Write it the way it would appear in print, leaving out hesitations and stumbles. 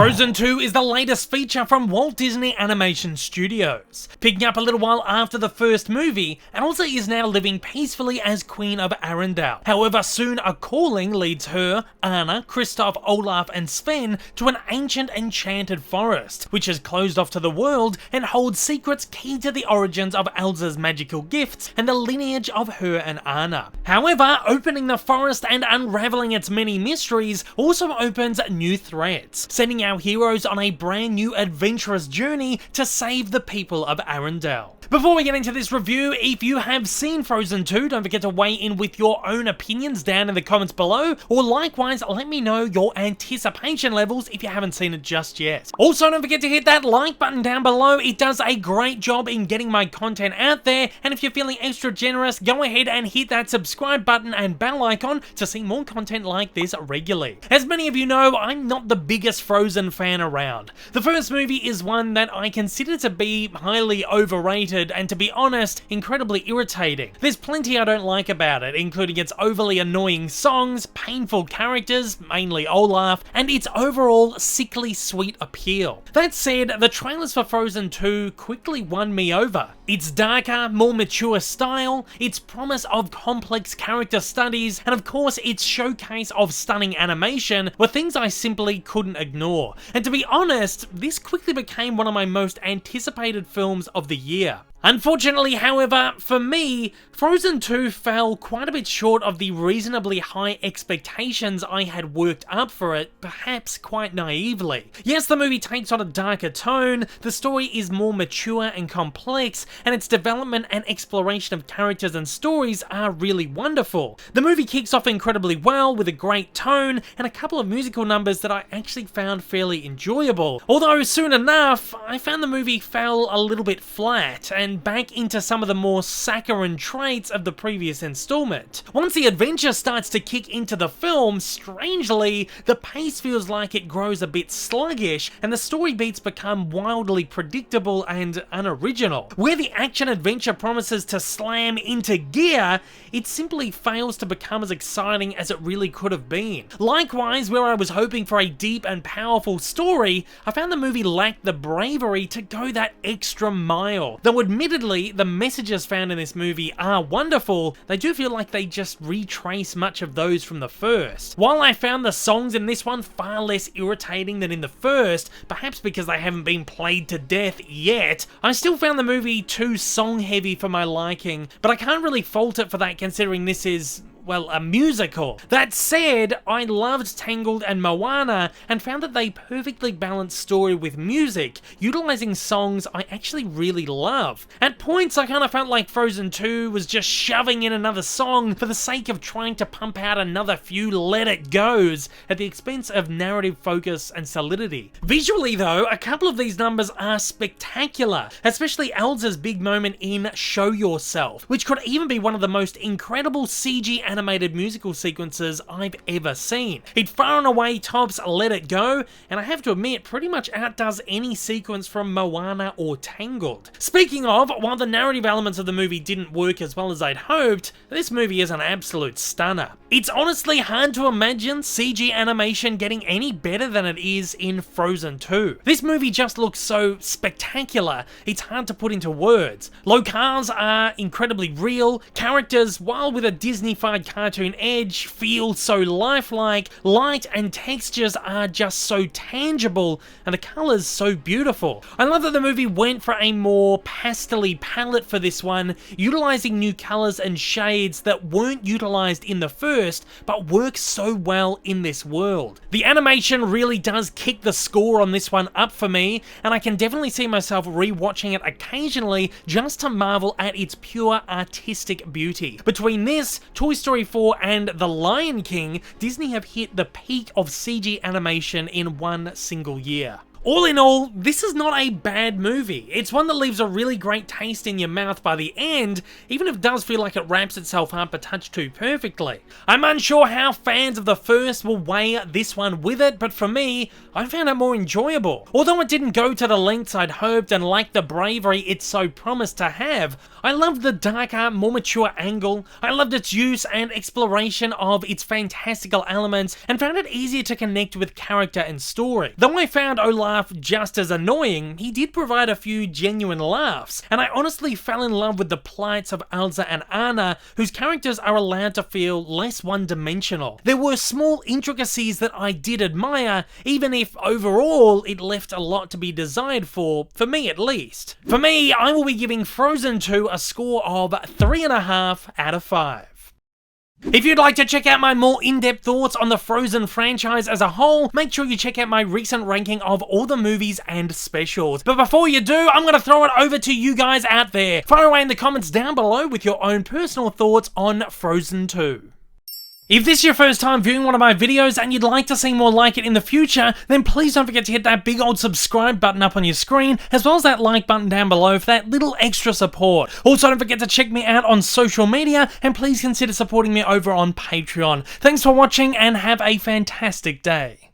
Frozen 2 is the latest feature from Walt Disney Animation Studios, picking up a little while after the first movie, and Elsa is now living peacefully as Queen of Arendelle. However, soon a calling leads her, Anna, Kristoff, Olaf and Sven to an ancient enchanted forest, which is closed off to the world and holds secrets key to the origins of Elsa's magical gifts and the lineage of her and Anna. However, opening the forest and unraveling its many mysteries also opens new threats, sending our heroes on a brand new adventurous journey to save the people of Arendelle. Before we get into this review, if you have seen Frozen 2, don't forget to weigh in with your own opinions down in the comments below, or likewise, let me know your anticipation levels if you haven't seen it just yet. Also, don't forget to hit that like button down below. It does a great job in getting my content out there, and if you're feeling extra generous, go ahead and hit that subscribe button and bell icon to see more content like this regularly. As many of you know, I'm not the biggest Frozen fan around. The first movie is one that I consider to be highly overrated and, to be honest, incredibly irritating. There's plenty I don't like about it, including its overly annoying songs, painful characters, mainly Olaf, and its overall sickly sweet appeal. That said, the trailers for Frozen 2 quickly won me over. Its darker, more mature style, its promise of complex character studies, and of course its showcase of stunning animation were things I simply couldn't ignore. And to be honest, this quickly became one of my most anticipated films of the year. Unfortunately, however, for me, Frozen 2 fell quite a bit short of the reasonably high expectations I had worked up for it, perhaps quite naively. Yes, the movie takes on a darker tone, the story is more mature and complex, and its development and exploration of characters and stories are really wonderful. The movie kicks off incredibly well with a great tone and a couple of musical numbers that I actually found fairly enjoyable. Although soon enough, I found the movie fell a little bit flat and back into some of the more saccharine traits of the previous installment. Once the adventure starts to kick into the film, strangely, the pace feels like it grows a bit sluggish and the story beats become wildly predictable and unoriginal. Where the action-adventure promises to slam into gear, it simply fails to become as exciting as it really could have been. Likewise, where I was hoping for a deep and powerful story, I found the movie lacked the bravery to go that extra mile. Though admittedly, the messages found in this movie are wonderful, they do feel like they just retrace much of those from the first. While I found the songs in this one far less irritating than in the first, perhaps because they haven't been played to death yet, I still found the movie too song-heavy for my liking, but I can't really fault it for that considering this is, well, a musical. That said, I loved Tangled and Moana and found that they perfectly balanced story with music, utilizing songs I actually really love. At points, I kind of felt like Frozen 2 was just shoving in another song for the sake of trying to pump out another few let it goes at the expense of narrative focus and solidity. Visually though, a couple of these numbers are spectacular, especially Elsa's big moment in Show Yourself, which could even be one of the most incredible CG animated musical sequences I've ever seen. It far and away tops Let It Go, and I have to admit, pretty much outdoes any sequence from Moana or Tangled. Speaking of, while the narrative elements of the movie didn't work as well as I'd hoped, this movie is an absolute stunner. It's honestly hard to imagine CG animation getting any better than it is in Frozen 2. This movie just looks so spectacular, it's hard to put into words. Locales are incredibly real, characters, while with a Disney-fied cartoon edge, feel so lifelike, light and textures are just so tangible, and the colours so beautiful. I love that the movie went for a more pastel-y palette for this one, utilising new colours and shades that weren't utilised in the first, but work so well in this world. The animation really does kick the score on this one up for me, and I can definitely see myself re-watching it occasionally just to marvel at its pure artistic beauty. Between this, Toy Story 4 and The Lion King, Disney have hit the peak of CG animation in one single year. All in all, this is not a bad movie. It's one that leaves a really great taste in your mouth by the end, even if it does feel like it wraps itself up a touch too perfectly. I'm unsure how fans of the first will weigh this one with it, but for me, I found it more enjoyable. Although it didn't go to the lengths I'd hoped and liked the bravery it so promised to have, I loved the darker, more mature angle, I loved its use and exploration of its fantastical elements, and found it easier to connect with character and story. Though I found Olaf just as annoying, he did provide a few genuine laughs, and I honestly fell in love with the plights of Elsa and Anna, whose characters are allowed to feel less one-dimensional. There were small intricacies that I did admire, even if overall it left a lot to be desired for me at least. For me, I will be giving Frozen 2 a score of 3.5 out of 5. If you'd like to check out my more in-depth thoughts on the Frozen franchise as a whole, make sure you check out my recent ranking of all the movies and specials. But before you do, I'm going to throw it over to you guys out there. Fire away in the comments down below with your own personal thoughts on Frozen 2. If this is your first time viewing one of my videos and you'd like to see more like it in the future, then please don't forget to hit that big old subscribe button up on your screen, as well as that like button down below for that little extra support. Also, don't forget to check me out on social media, and please consider supporting me over on Patreon. Thanks for watching and have a fantastic day.